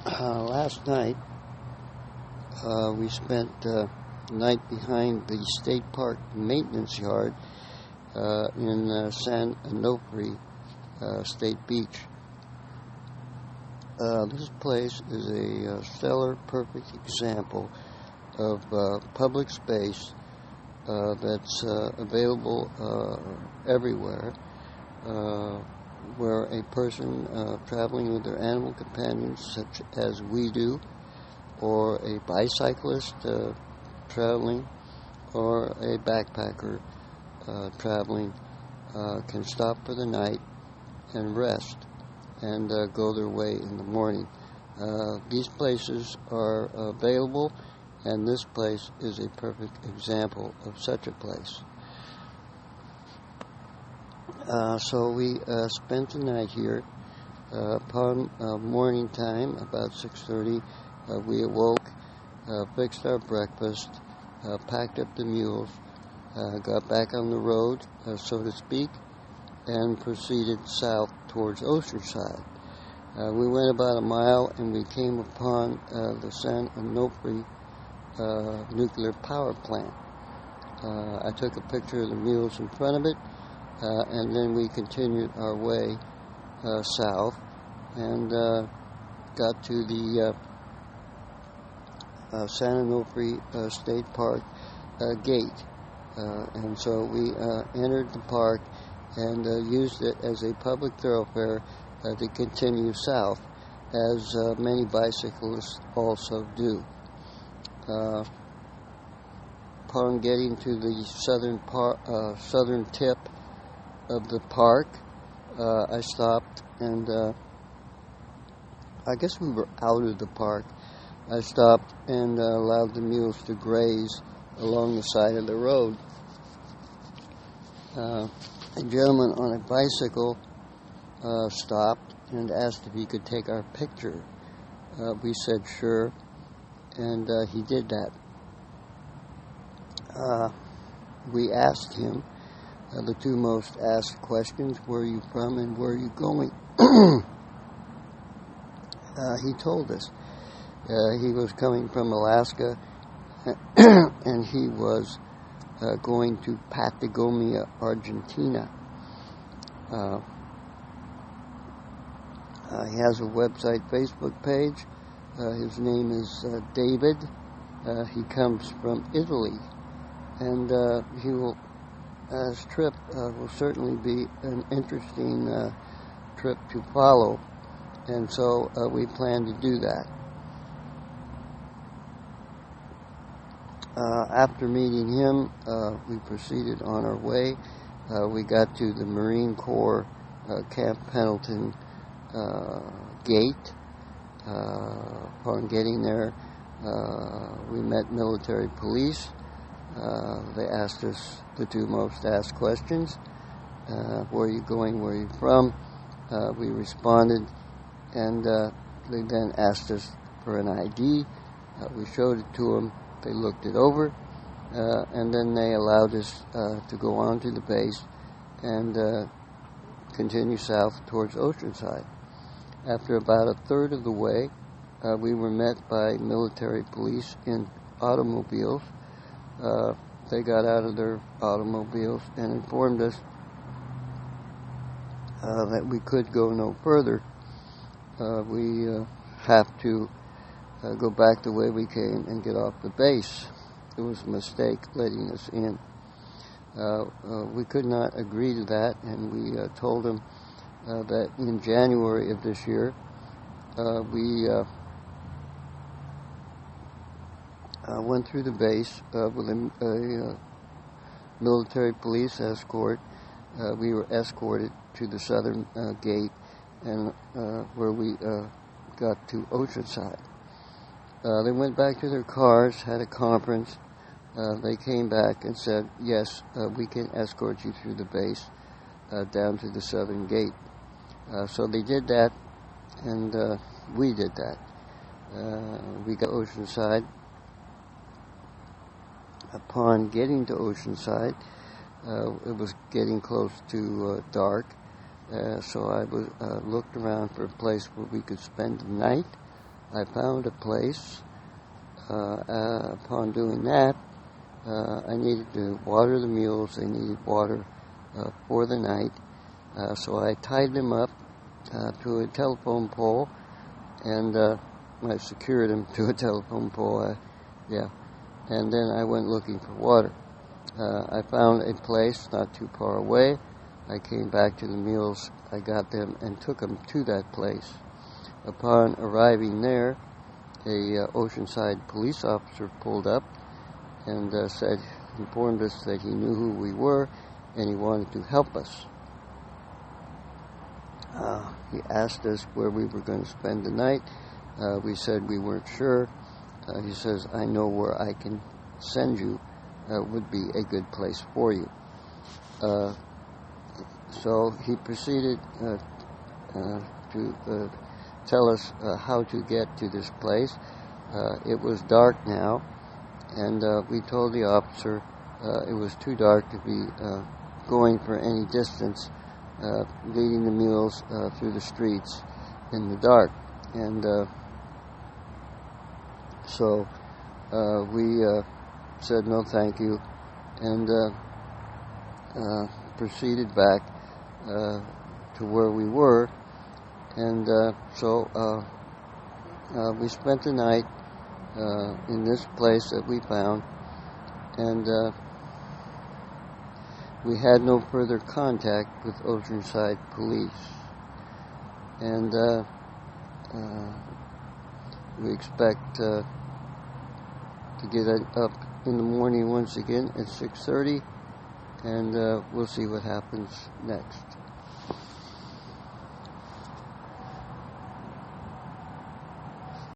Last night, we spent the night behind the state park maintenance yard in San Onofre State Beach. This place is a stellar, perfect example of public space that's available everywhere, where a person traveling with their animal companions, such as we do, or a bicyclist traveling, or a backpacker traveling, can stop for the night and rest and go their way in the morning. These places are available, and this place is a perfect example of such a place. So we spent the night here. Upon morning time, about 6:30, we awoke, fixed our breakfast, packed up the mules, got back on the road, so to speak, and proceeded south towards Oceanside. We went about a mile and we came upon the San Onofre nuclear power plant. I took a picture of the mules in front of it, and then we continued our way south and got to the San Onofre State Park gate. And so we entered the park and used it as a public thoroughfare to continue south, as many bicyclists also do. Upon getting to the southern tip of the park, I stopped, and I guess we were out of the park. I stopped and allowed the mules to graze along the side of the road. A gentleman on a bicycle stopped and asked if he could take our picture. We said sure, and he did that. We asked him the two most asked questions: where are you from and where are you going? He told us he was coming from Alaska and he was going to Patagonia, Argentina. He has a website, Facebook page. His name is David. He comes from Italy, and his trip will certainly be an interesting trip to follow, and so we plan to do that. After meeting him, we proceeded on our way. We got to the Marine Corps Camp Pendleton gate. Upon getting there, we met military police. They asked us the two most asked questions: where are you going, where are you from? We responded, and they then asked us for an ID. We showed it to them. They looked it over, and then they allowed us to go on to the base and continue south towards Oceanside. After about a third of the way, we were met by military police in automobiles. They got out of their automobiles and informed us that we could go no further. We have to go back the way we came and get off the base. It was a mistake letting us in. We could not agree to that, and we told them that in January of this year, we went through the base with a military police escort. We were escorted to the southern gate, and where we got to Oceanside. They went back to their cars, had a conference. They came back and said, yes, we can escort you through the base down to the southern gate. So they did that, and we did that. We got Oceanside. Upon getting to Oceanside, it was getting close to dark, so I looked around for a place where we could spend the night. I found a place. Upon doing that, I needed to water the mules. They needed water for the night. So I tied them up to a telephone pole, and I secured them to a telephone pole. And then I went looking for water. I found a place not too far away. I came back to the mules. I got them and took them to that place. Upon arriving there, a Oceanside police officer pulled up and informed us that he knew who we were and he wanted to help us. He asked us where we were going to spend the night. We said we weren't sure. He says, "I know where I can send you. Would be a good place for you." So he proceeded to tell us how to get to this place. It was dark now, and we told the officer it was too dark to be going for any distance, leading the mules through the streets in the dark. And so we said no thank you, and proceeded back to where we were. And so we spent the night in this place that we found, and we had no further contact with Oceanside Police. And we expect to get up in the morning once again at 6:30, and we'll see what happens next.